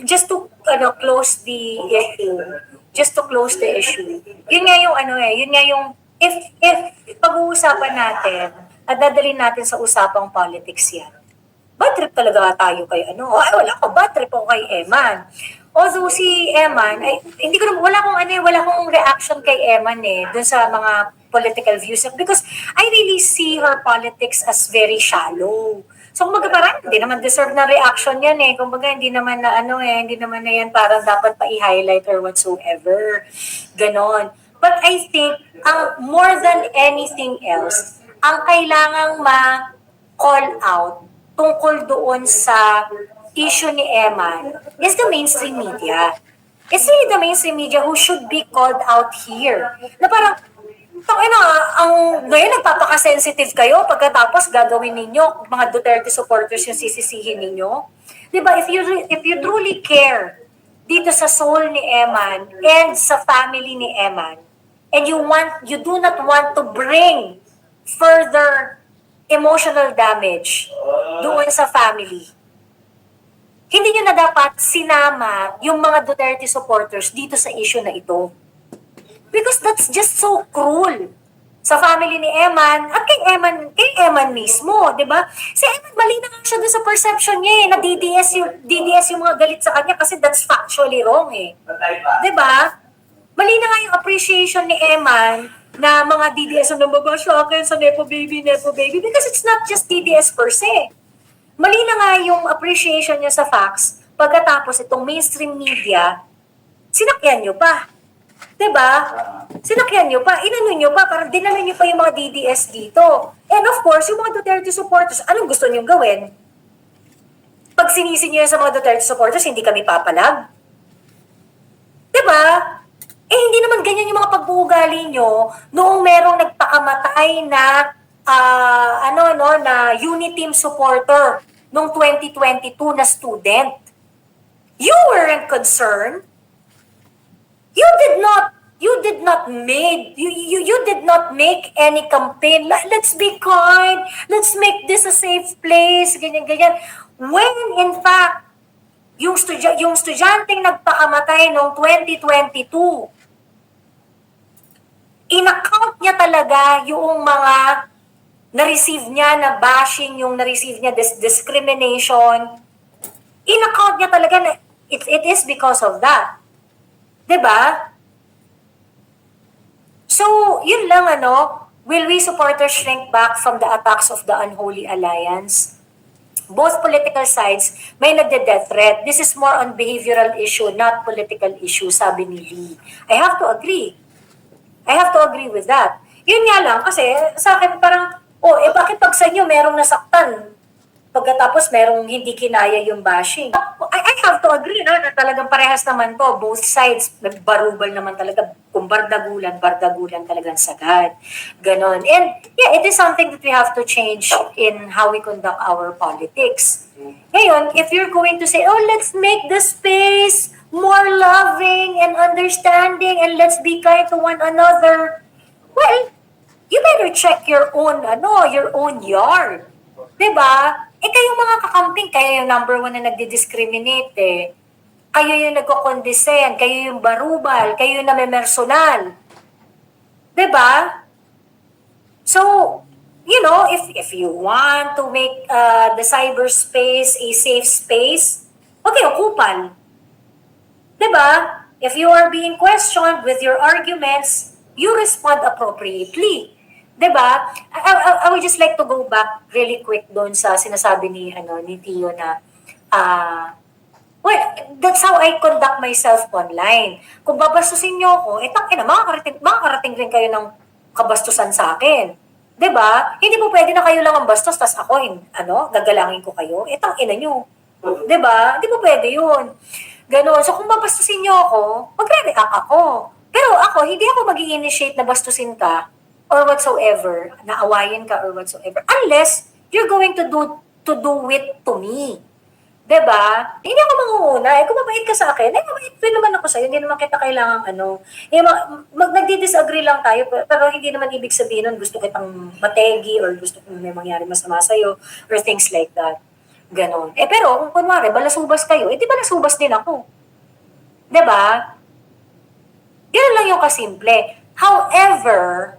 just to close the issue, just to close the issue. Yun nga yung yun nga yung if pag-uusapan natin at dadalhin natin sa usapang politics yan. Bad trip talaga tayo kay ay wala ko, bad trip ako kay Eman. Although si Eman, ay, hindi ko wala akong reaction kay Eman dun sa mga political views because I really see her politics as very shallow. So kumbaga parang hindi naman deserve na reaction yan Kumbaga hindi naman na hindi naman na yan parang dapat pa i-highlight or whatsoever. Ganon. But I think, more than anything else, ang kailangang ma-call out tungkol doon sa issue ni Eman is the mainstream media. It's really the mainstream media who should be called out here. Na parang, ngayon nagpapaka-sensitive kayo pagkatapos gagawin ninyo, mga Duterte supporters yung sisisihin ninyo. Diba, if you truly care dito sa soul ni Eman and sa family ni Eman, and you do not want to bring further emotional damage doon sa family, hindi nyo na dapat sinama yung mga Duterte supporters dito sa issue na ito. Because that's just so cruel sa family ni Eman at kay Eman mismo, di ba? Si Eman, mali na nga siya doon sa perception niya na DDS yung mga galit sa kanya kasi that's factually wrong Di ba? Mali na nga yung appreciation ni Eman na mga DDS ang nababash sa akin sa Nepo Baby, because it's not just DDS per se. Mali na nga yung appreciation niya sa facts pagkatapos itong mainstream media, sinakyan nyo pa. Diba? Sinakyan nyo pa, inano nyo pa, parang dinala nyo pa yung mga DDS dito. And of course, yung mga Duterte supporters, anong gusto nyo gawin? Pag sinisi nyo sa mga Duterte supporters, hindi kami papalag. Diba? Hindi naman ganyan yung mga pag-uugali nyo noong merong nagpakamatay na na Uniteam supporter noong 2022 na student. You weren't concerned. You did not make any campaign. Let's be kind. Let's make this a safe place. Ganyan. When in fact, yung estudyanteng nagpakamatay noong 2022, in-account niya talaga yung mga na-receive niya na bashing, yung na-receive niya discrimination. In-account niya talaga na it is because of that. Diba? So, yun lang will we supporters shrink back from the attacks of the unholy alliance? Both political sides may nagde-death threat. This is more on behavioral issue, not political issue, sabi ni Lee. I have to agree with that. Yun nga lang, kasi sa akin parang, bakit pag sa inyo merong nasaktan? Pagkatapos merong hindi kinaya yung bashing. I have to agree na talagang parehas naman to. Both sides, barubal naman talaga. Kung bardagulan talagang sagad. Ganon. And yeah, it is something that we have to change in how we conduct our politics. Ngayon, if you're going to say, let's make the space more loving and understanding and let's be kind to one another, well, you better check your own yard. Diba? Kayong mga kakamping, kayo yung number one na nagdi-discriminate Kayo yung nagko-condescend, kayo yung barubal, kayo yung namemersonal. Diba? So, if you want to make the cyberspace a safe space, okay, kupal. Diba? If you are being questioned with your arguments, you respond appropriately. Diba? I would just like to go back really quick doon sa sinasabi ni Tio na well, that's how I conduct myself online. Kung babastusin niyo ako, makakarating rin kayo ng kabastusan sa akin. 'Di ba? Hindi po pwede na kayo lang ang bastos tas ako gagalangin ko kayo. Ina niyo. 'Di ba? Hindi po pwede 'yun. Ganon. So kung babastusin niyo ako, magre-react ako. Pero ako, hindi ako mag-i-initiate na bastusin ka or whatsoever, naawayin ka or whatsoever, unless you're going to do it to me. Diba? Hindi ako mangunguna. Kung mabait ka sa akin, mabait rin naman ako sa'yo. Hindi naman kita kailangan nagdi-disagree lang tayo, pero hindi naman ibig sabihin nun gusto kitang mategi or gusto kong may mangyari masama sa'yo or things like that. Ganon. Pero kung kunwari, balasubas kayo, di balasubas din ako. Diba? Ganun lang yung kasimple. However,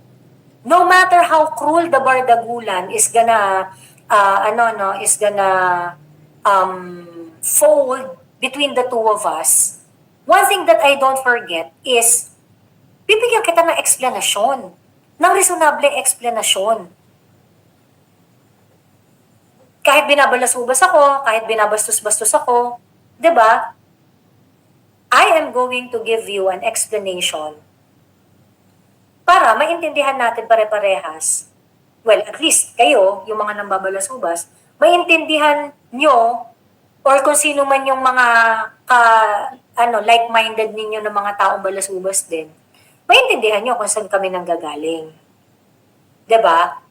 no matter how cruel the bardagulan is gonna, is gonna fold between the two of us, one thing that I don't forget is, bibigyan kita ng eksplanasyon, ng reasonable eksplanasyon. Kahit binabalasubas ako, kahit binabastos-bastos ako, 'di ba? I am going to give you an explanation para maintindihan natin pare-parehas. Well, at least kayo, yung mga nambabalasubas, maintindihan nyo or kung sino man yung mga like-minded ninyo ng mga taong balasubas din, maintindihan nyo kung saan kami nanggagaling. 'Di ba?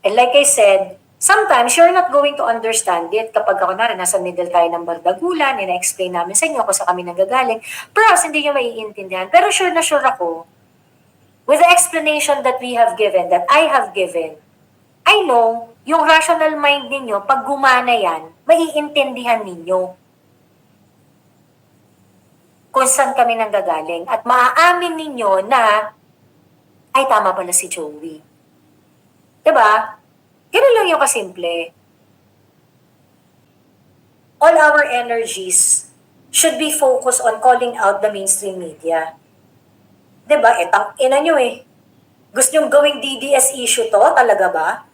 And like I said, sometimes you're not going to understand it kapag ako na rin nasa middle tayo ng bardagulan, ina-explain namin sa inyo kung saan kami nanggagaling. Perhaps hindi nyo maiintindihan. Pero sure na sure ako, with the explanation that we have given, that I have given, I know, yung rational mind ninyo, pag gumana yan, maiintindihan ninyo kung saan kami nanggagaling. At maaamin ninyo na, ay tama pala si Joey. Diba? Ganun lang yung kasimple. All our energies should be focused on calling out the mainstream media. Diba? Tang ina nyo eh. Gusto nyong gawing DDS issue to? Talaga ba?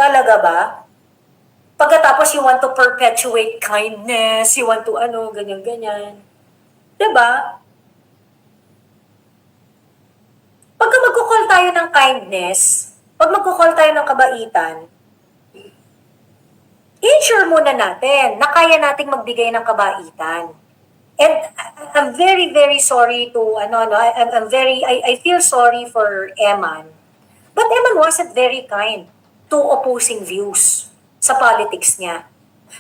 Talaga ba? Pagkatapos you want to perpetuate kindness, you want to ganyan-ganyan. Diba? Pagka magkukall tayo ng kindness, pag magkukall tayo ng kabaitan, ensure muna natin na kaya nating magbigay ng kabaitan. And I'm very, very sorry to, I feel sorry for Eman. But Eman wasn't very kind to opposing views sa politics niya.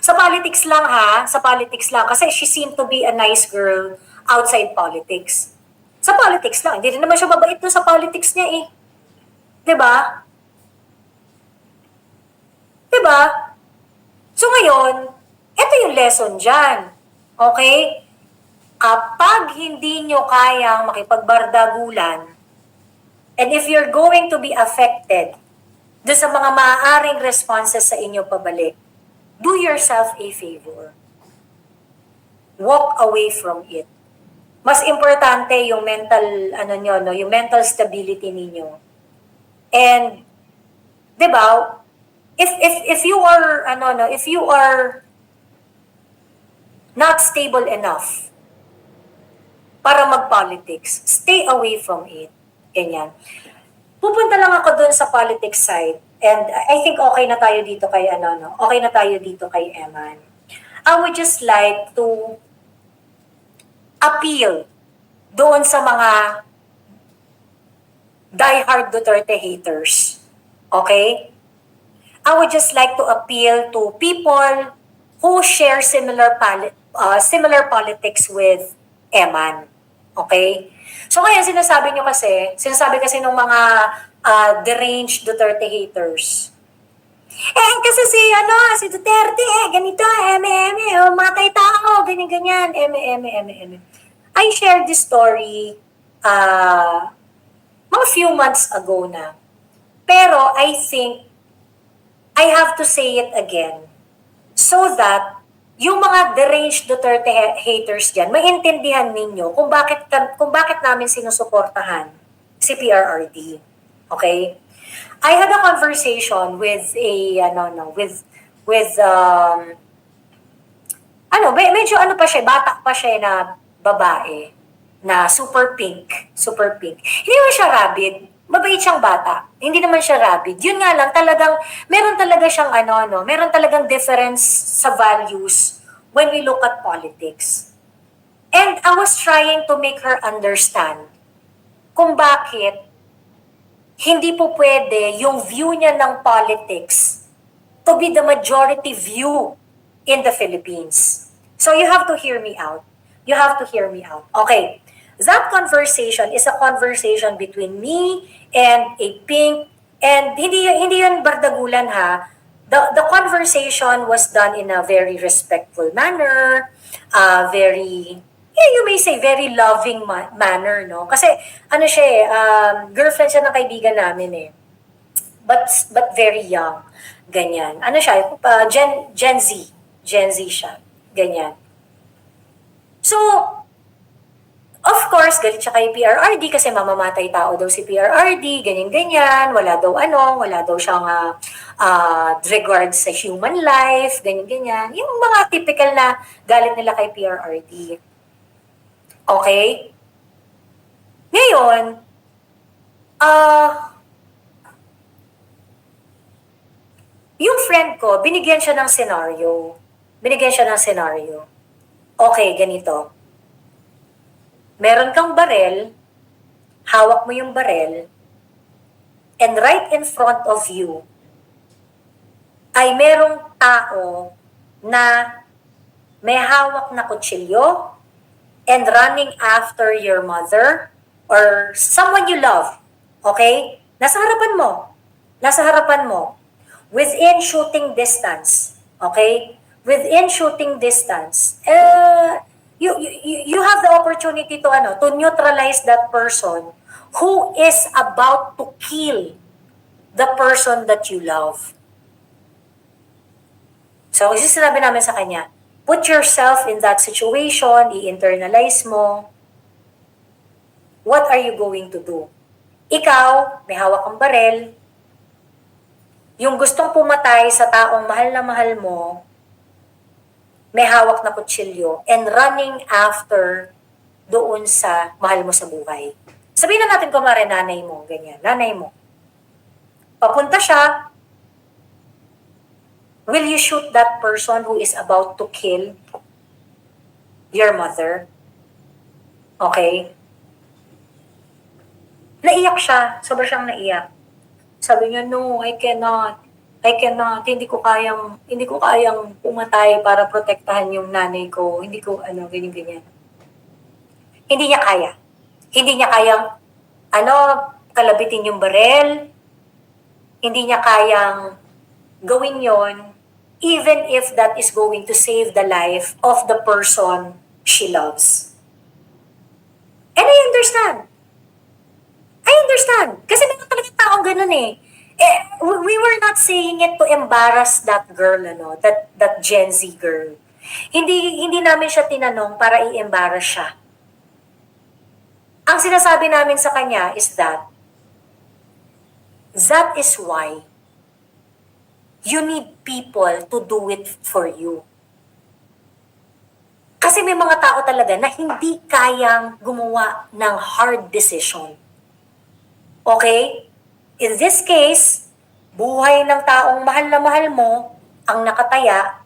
Sa politics lang ha, sa politics lang. Kasi she seemed to be a nice girl outside politics. Sa politics lang. Hindi rin naman siya mabait doon sa politics niya eh. Diba? Diba? So ngayon, ito yung lesson dyan. Okay? Kapag hindi nyo kayang makipagbardagulan, and if you're going to be affected doon sa mga maaaring responses sa inyo pabalik, do yourself a favor. Walk away from it. Mas importante yung mental yung mental stability ninyo. And 'di ba? If you are not stable enough para mag-politics, stay away from it. Ganyan. Pupunta lang ako dun sa politics side, and I think okay na tayo dito kay okay na tayo dito kay Eman. I would just like to appeal doon sa mga diehard Duterte haters. Okay? I would just like to appeal to people who share similar politics with Eman. Okay? So kaya sinasabi kasi ng mga deranged Duterte haters. Kasi si Duterte, ganito, matay tao, ganyan, I shared this story mga few months ago na. Pero I think I have to say it again so that yung mga deranged Duterte haters dyan, maintindihan ninyo kung bakit namin sinusuportahan si PRRD. Okay? I had a conversation with medyo bata pa siya na babae na super pink. Hindi naman siya rabid. Mabait siyang bata. Hindi naman siya rabid. Yun nga lang, meron talagang difference sa values when we look at politics. And I was trying to make her understand kung bakit hindi po pwede yung view niya ng politics to be the majority view in the Philippines. So you have to hear me out. Okay. That conversation is a conversation between me and a pink, and hindi yun bardagulan ha. The conversation was done in a very respectful manner, very, yeah, you may say very loving manner, no? Kasi ano siya eh, girlfriend siya ng kaibigan namin eh. But very young. Ganyan. Ano siya, Gen Z. Gen Z siya. Ganyan. So, of course, galit siya kay PRRD kasi mamamatay tao daw si PRRD, ganyan-ganyan, wala daw siyang regard sa human life, ganyan-ganyan. Yung mga typical na galit nila kay PRRD. Okay? Ngayon, yung friend ko, binigyan siya ng scenario. Okay, ganito. Meron kang barel, hawak mo yung barel, and right in front of you ay merong tao na may hawak na kutsilyo and running after your mother or someone you love. Okay? Nasa harapan mo. Within shooting distance. Okay? Within shooting distance. You have the opportunity to neutralize that person who is about to kill the person that you love. So, kasi sinabi namin sa kanya, put yourself in that situation, i-internalize mo. What are you going to do? Ikaw, may hawak kang barel, yung gustong pumatay sa taong mahal na mahal mo, may hawak na kutsilyo, and running after doon sa mahal mo sa buhay. Sabihin na natin kunwari nanay mo, ganyan, nanay mo. Papunta siya, will you shoot that person who is about to kill your mother? Okay? Naiyak siya, sobra siyang naiyak. Sabi niya, no, I cannot. Hindi ko kayang pumatay para protektahan yung nanay ko. Hindi ko, ganyan. Hindi niya kaya. Hindi niya kayang, kalabitin yung barel. Hindi niya kayang gawin yon, even if that is going to save the life of the person she loves. And I understand. Kasi meron talaga taong ganun eh. We were not saying it to embarrass that girl, that Gen Z girl. Hindi namin siya tinanong para i-embarrass siya. Ang sinasabi namin sa kanya is that is why you need people to do it for you. Kasi may mga tao talaga na hindi kayang gumawa ng hard decision. Okay? In this case, buhay ng taong mahal na mahal mo ang nakataya,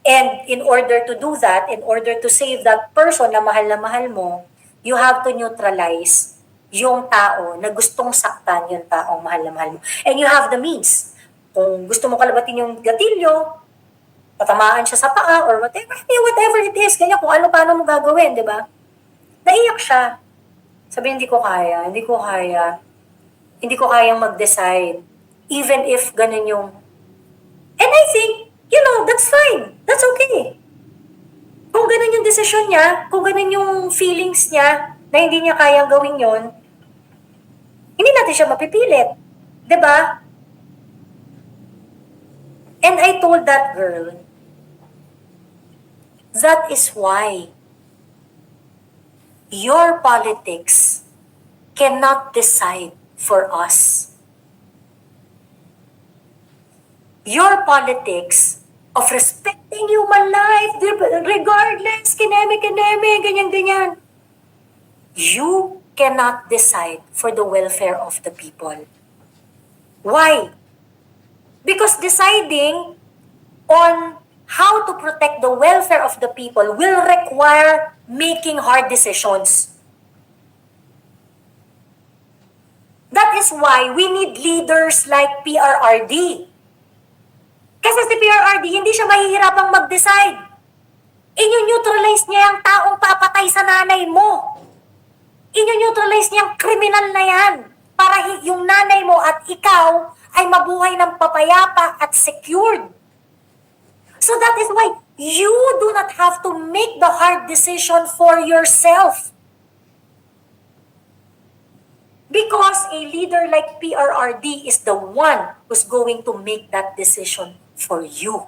and in order to do that, in order to save that person na mahal mo, you have to neutralize yung tao na gustong saktan yung taong mahal na mahal mo. And you have the means. Kung gusto mo kalabatin yung gatilyo, tatamaan siya sa paa or whatever it is, ganyan, kung paano mo gagawin, di ba? Naiyak siya. Sabi, hindi ko kayang mag-decide. Even if ganun yung... And I think, that's fine. That's okay. Kung ganun yung desisyon niya, kung ganun yung feelings niya, na hindi niya kayang gawin yon, hindi natin siya mapipilit. Diba? And I told that girl, that is why your politics cannot decide for us. Your politics of respecting human life, regardless, kineme, ganyan. You cannot decide for the welfare of the people. Why? Because deciding on how to protect the welfare of the people will require making hard decisions. That is why we need leaders like PRRD. Kasi si PRRD, hindi siya mahihirapang mag-decide. Inyo-neutralize niya yung taong papatay sa nanay mo. Inyo-neutralize niya yung kriminal na yan. Para yung nanay mo at ikaw ay mabuhay ng papayapa at secured. So that is why you do not have to make the hard decision for yourself. Because a leader like PRRD is the one who's going to make that decision for you.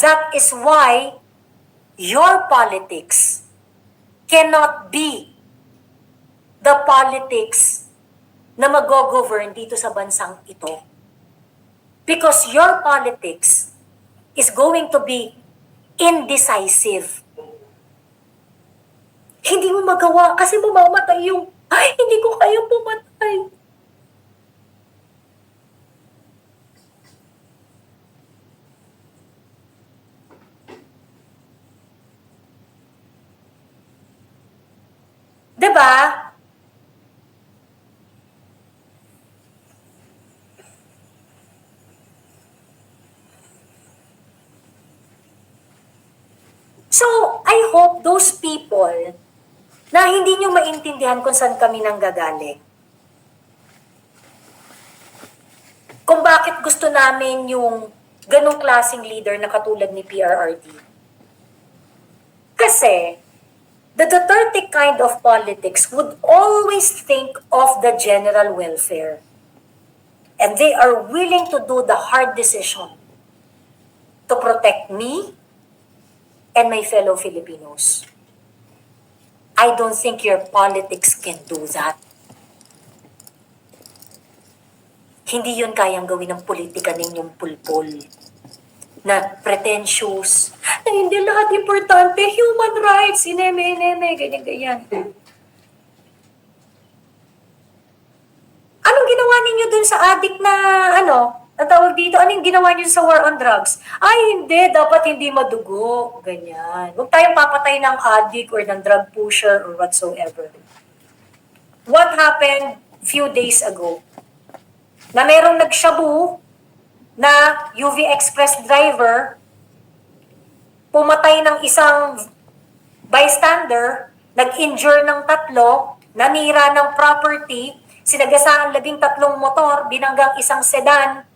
That is why your politics cannot be the politics na mag-govern dito sa bansang ito. Because your politics is going to be indecisive. Hindi mo magawa kasi mamamatay yung, ay, hindi ko kaya pumatay. Diba? So, I hope those people na hindi nyo maintindihan kung saan kami nanggagaling. Kung bakit gusto namin yung ganong klaseng leader na katulad ni PRRD. Kasi, the Duterte kind of politics would always think of the general welfare. And they are willing to do the hard decision to protect me and my fellow Filipinos. I don't think your politics can do that. Hindi yun kayang gawin ng politika ninyong pulpol na pretentious, na hindi lahat importante, human rights, ineme, ganyan. Anong ginawa ninyo dun sa addict na, ang tawag dito, anong ginawa niyo sa war on drugs? Ay, hindi, dapat hindi madugo, ganyan. Huwag tayong papatay ng addict or ng drug pusher or whatsoever. What happened few days ago? Na merong nagshabu na UV Express driver, pumatay ng isang bystander, nag-injure ng 3, nanira ng property, sinagasaan 13 motor, binanggang isang sedan,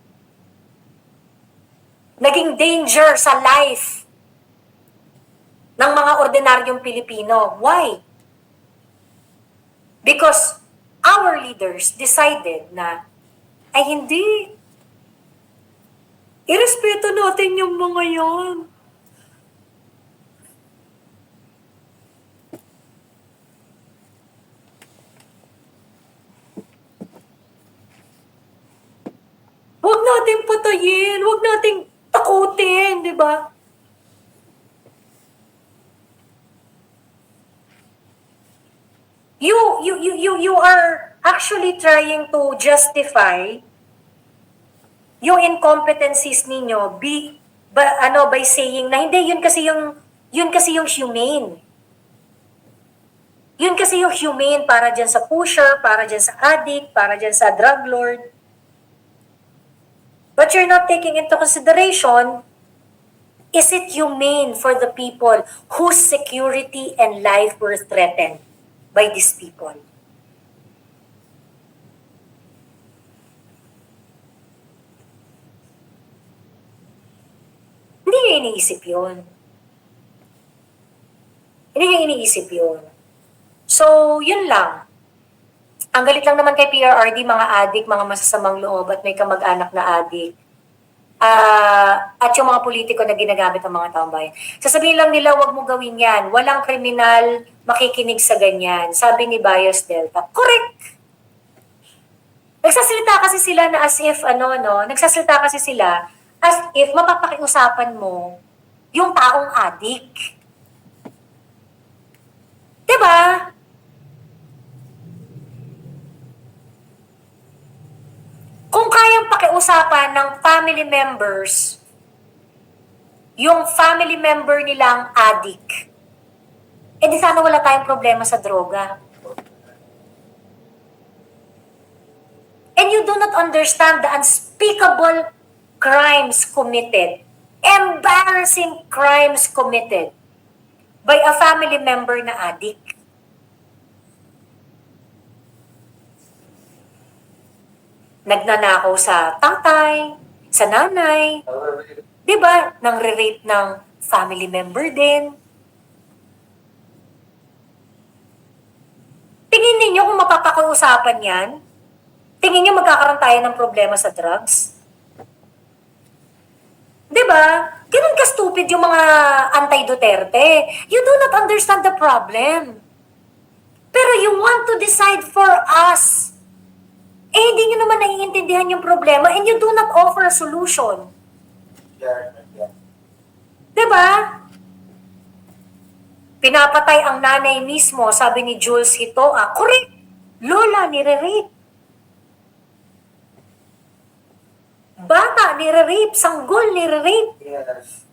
naging danger sa life ng mga ordinaryong Pilipino. Why? Because our leaders decided na, ay hindi, irespeto natin yung mga yan. Huwag natin patayin, huwag natin takutin, di ba? You are actually trying to justify yung incompetencies ninyo by saying na hindi, yun kasi yung humane. Yun kasi yung humane para dyan sa pusher, para dyan sa addict, para dyan sa drug lord. But you're not taking into consideration, is it humane for the people whose security and life were threatened by these people? Hindi nyo iniisip yun. Hindi nyo iniisip yun. So, yun lang. Ang galit lang naman kay PRRD, mga adik, mga masasamang loob at may kamag-anak na adik. At yung mga politiko na ginagamit ng mga taong bayan. Sasabihin lang nila, wag mo gawin yan. Walang kriminal makikinig sa ganyan. Sabi ni Bios Delta. Correct! Nagsasalita kasi sila na as if, nagsasalita kasi sila as if mapapakiusapan mo yung taong adik. Diba? Kung kayang pakiusapan ng family members, yung family member nilang addict, di sana wala tayong problema sa droga. And you do not understand the unspeakable crimes committed, embarrassing crimes committed by a family member na addict. nagnanakaw sa tatay, sa nanay, di ba? Nang-rape ng family member din. Tingin ninyo kung mapapakiusapan yan? Tingin niyo magkakaroon tayo ng problema sa drugs? Di ba? Ganun ka-stupid yung mga anti-Duterte. You do not understand the problem. Pero you want to decide for us. Eh, hindi nyo naman naiintindihan yung problema and you do not offer a solution. Di ba? Pinapatay ang nanay mismo, sabi ni Jules Hitoa. Correct! Lola, nire-rape. Bata, nire-rape. Sanggol, nire-rape. Yes.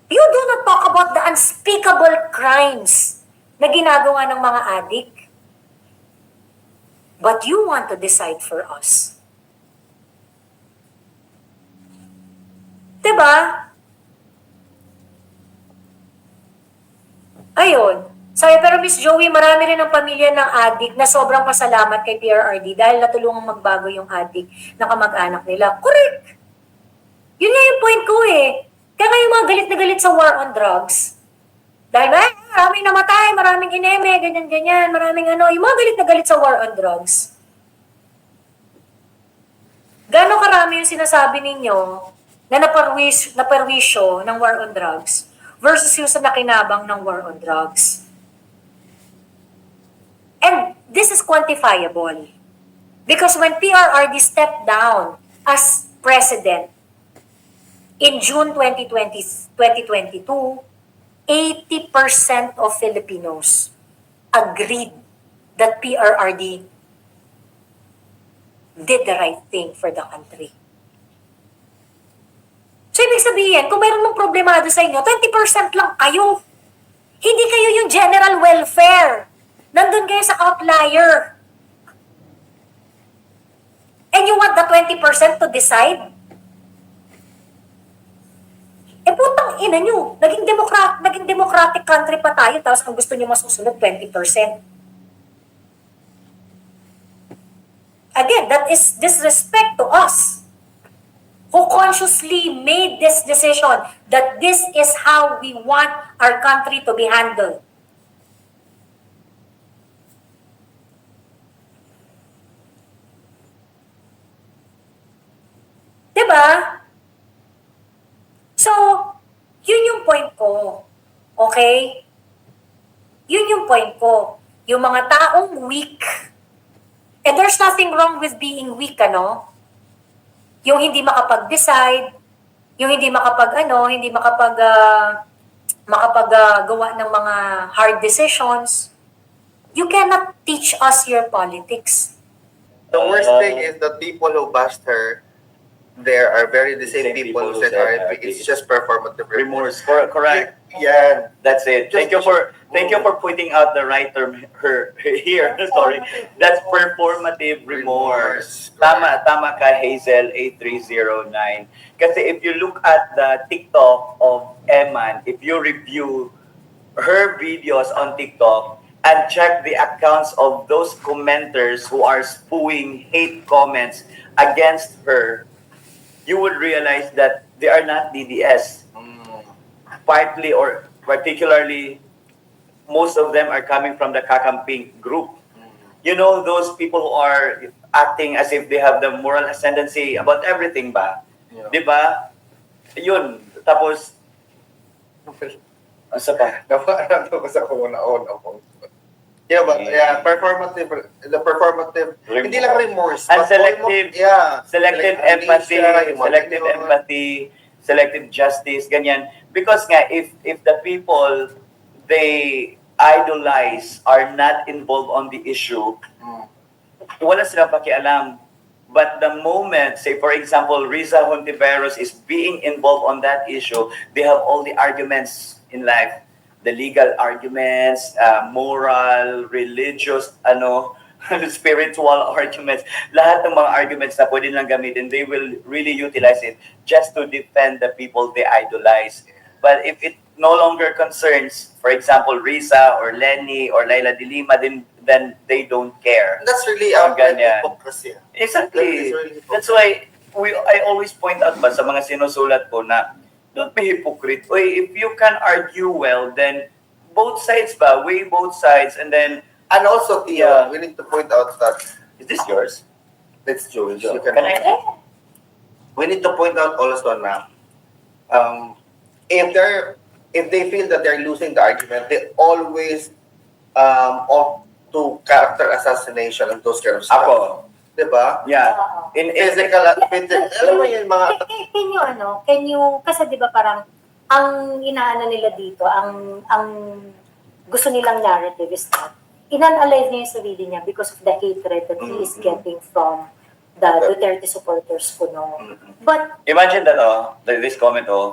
You do not talk about the unspeakable crimes na ginagawa ng mga adik. But you want to decide for us. Diba? Ayun. Sabi, pero Miss Joey, marami rin ang pamilya ng adik na sobrang pasalamat kay PRRD dahil natulungang magbago yung adik na kamag-anak nila. Correct! Yun nga yung point ko eh. Kaya nga yung mga galit na galit sa war on drugs. Dahil maraming namatay, maraming ineme, ganyan-ganyan, maraming ano. Yung mga galit na galit sa war on drugs. Gano'ng karami yung sinasabi ninyo na naperwisyo ng war on drugs versus yung sa nakinabang ng war on drugs. And this is quantifiable. Because when PRRD stepped down as president in June 2022, 80% of Filipinos agreed that PRRD did the right thing for the country. So, ibig sabihin, kung mayroon mong problemado sa inyo, 20% lang kayo. Hindi kayo yung general welfare. Nandun kayo sa outlier. And you want the 20% to decide? Eh, putang ina nyo. Naging democratic country pa tayo, tapos ang gusto nyo masusunod, 20%. Again, that is disrespect to us who consciously made this decision that this is how we want our country to be handled. Diba? So, yun yung point ko. Okay? Yun yung point ko. Yung mga taong weak. And there's nothing wrong with being weak, ano? Yung hindi makapag-decide, yung hindi makapagawa ng mga hard decisions. You cannot teach us your politics. The worst thing is the people who bashed her, there are very the same people who said RFP. It's just performative remorse. Correct. Yeah. That's it. Thank you for pointing out the right term here. Sorry. That's performative remorse. Tama ka, Hazel 8309. Kasi if you look at the TikTok of Eman, if you review her videos on TikTok and check the accounts of those commenters who are spewing hate comments against her, you would realize that they are not DDS. Partly or particularly, most of them are coming from the Kakamping group. You know, those people who are acting as if they have the moral ascendancy about everything ba? Yeah. Di ba? Yun. Tapos, asa pa? Napaano ko sa una-una ko. Yeah, but yeah, the performative, hindi lang remorse. And but selective, almost, selective empathy, selective justice, ganyan. Because nga, if the people they idolize are not involved on the issue, wala silang pakialam. But the moment, say for example, Riza Hontiveros is being involved on that issue, they have all the arguments in life. The legal arguments, moral, religious, spiritual arguments, lahat ng mga arguments na pwede nilang gamitin, they will really utilize it just to defend the people they idolize. But if no longer concerns, for example, Risa or Lenny or Laila de Lima, then they don't care. That's really Ganyan. hypocrisy. Exactly. That is really That's why I always point out ba sa mga sinusulat ko na don't be hypocrite. Oy, if you can argue well, then both sides ba, weigh both sides, and then And also, Tia, Yeah. we need to point out that is this yours? let's Jules, you Can I? we need to point out also na if they feel that they're losing the argument, they always opt to character assassination and those kind of stuff. Ako. Diba? Yeah. Oo. In Physical, alam mo yun, mga Can you, kasi di ba parang, ang inaano nila dito, ang gusto nilang narrative is that, inanalize niya yung sarili niya because of the hatred that he is getting from the Duterte supporters ko, no? But, Imagine that, this comment, oo.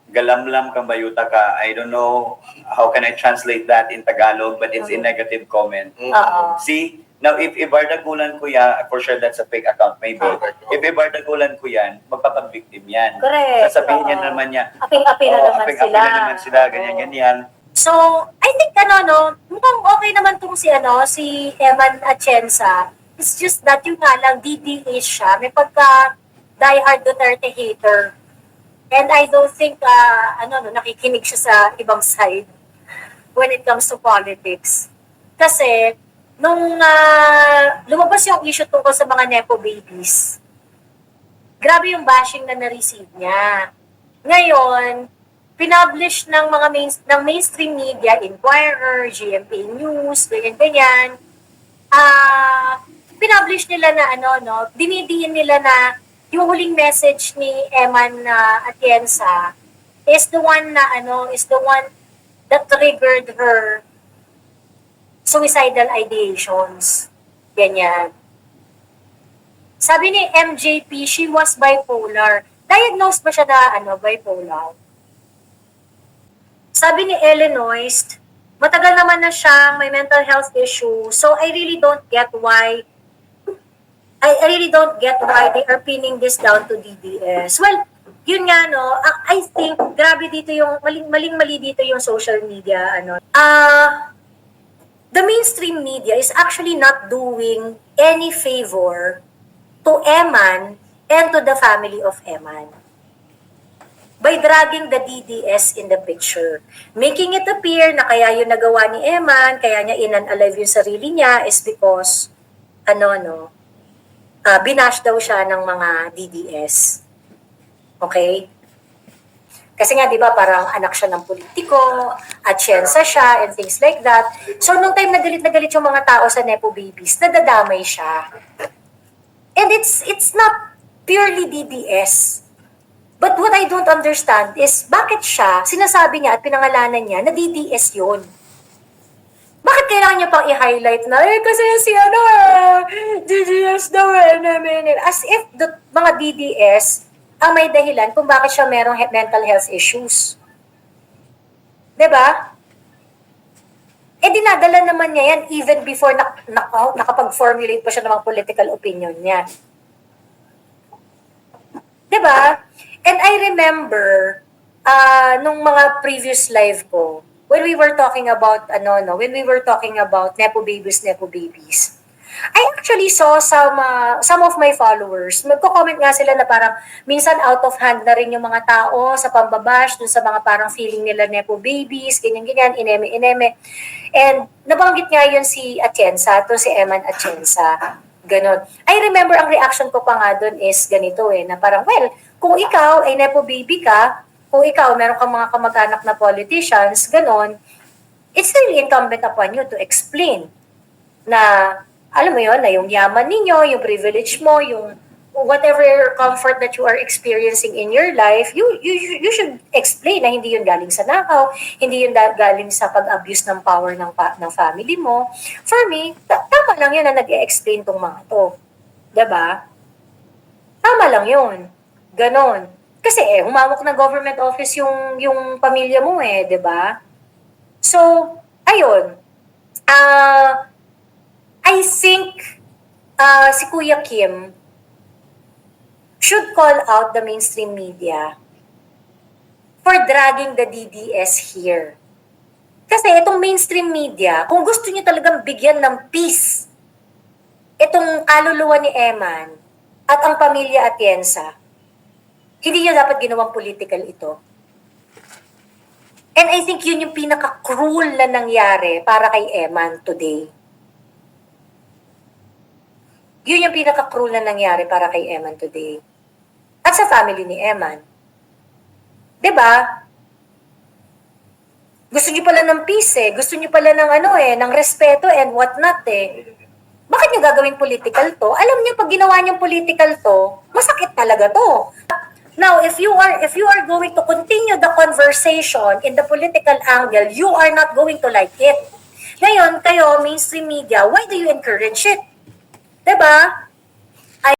galamlam kang bayuta ka. I don't know how can I translate that in Tagalog, but it's a negative comment. Oo. See, now if ibardagulan ko yan, for sure that's a fake account, maybe. If ibardagulan ko yan, magpapag-victim yan. Correct. Sasabihin niya Oo. naman niya, Aping-api na naman aping-api sila. na naman sila, ganyan-ganyan. So, I think mukhang okay naman tong si Eman Atienza. It's just that yung nga lang, DDH siya. May pagka diehard Duterte hater. And I don't think, nakikinig siya sa ibang side when it comes to politics. Kasi, nung lumabas yung issue tungkol sa mga Nepo babies, grabe yung bashing na na-receive niya. Ngayon, pinublish ng ng mainstream media, Inquirer, GMP News, ganyan-ganyan, pinublish nila na dinidiin nila na yung huling message ni Eman Atienza is the one that triggered her suicidal ideations. Ganyan. Sabi ni MJP, she was bipolar. Diagnosed ba siya na bipolar? Sabi ni Illinois, matagal naman na siyang may mental health issue. So I really don't get why they are pinning this down to DDS. Well, yun nga I think grabe dito yung maling-mali dito yung social media the mainstream media is actually not doing any favor to Eman and to the family of Eman by dragging the DDS in the picture. Making it appear na kaya yung nagawa ni Eman, kaya niya in-unalive yung sarili niya is because, binash daw siya ng mga DDS. Okay? Kasi nga, di ba, parang anak siya ng politiko, Atienza siya, and things like that. So, nung time na galit yung mga tao sa Nepo babies, nadadamay siya. And it's not purely DDS. But what I don't understand is, bakit siya, sinasabi niya at pinangalanan niya na DDS yun? Bakit kailangan niya pang i-highlight na, kasi si DDS daw as if the mga DDS ang may dahilan kung bakit siya merong mental health issues. Diba? Dinadala naman niya yan even before nakapag-formulate pa siya ng mga political opinion niya. Diba? And I remember, nung mga previous live ko, when we were talking about, Nepo babies, I actually saw some of my followers, magko-comment nga sila na parang minsan out of hand na rin yung mga tao sa pambabash dun sa mga parang feeling nila Nepo babies, ganyan-ganyan, ineme. And nabanggit nga yun si Atienza, si Eman Atienza. Ganon. I remember ang reaction ko pa nga dun is ganito na parang, well, kung ikaw ay Nepo baby ka, kung ikaw meron kang mga kamag-anak na politicians, ganon, it's really incumbent upon you to explain na, alam mo yun, na yung yaman ninyo, yung privilege mo, yung whatever comfort that you are experiencing in your life, you should explain na hindi yun galing sa nakaw, hindi yun galing sa pag-abuse ng power ng family mo. For me, tama lang yun na nag-e-explain tong mga to. Diba? Tama lang yun. Ganon. Kasi humawak ng government office yung pamilya mo diba? So, ayun. I think si Kuya Kim should call out the mainstream media for dragging the DDS here. Kasi itong mainstream media, kung gusto niyo talagang bigyan ng peace itong kaluluwa ni Eman at ang pamilya Atienza, hindi niyo dapat ginawang political ito. And I think yun yung pinaka-cruel na nangyari para kay Eman today. Yun yung pinaka-cruel na nangyari para kay Eman today. At sa family ni Eman. 'Di ba? Gusto niyo pala ng peace eh. Gusto niyo pala ng ng respeto and what not eh. Bakit niyo gagawing political to? Alam niyo pag ginawa niyong political to, masakit talaga to. Now, if you are going to continue the conversation in the political angle, you are not going to like it. Ngayon, kayo, mainstream media, why do you encourage it? 'Di ba?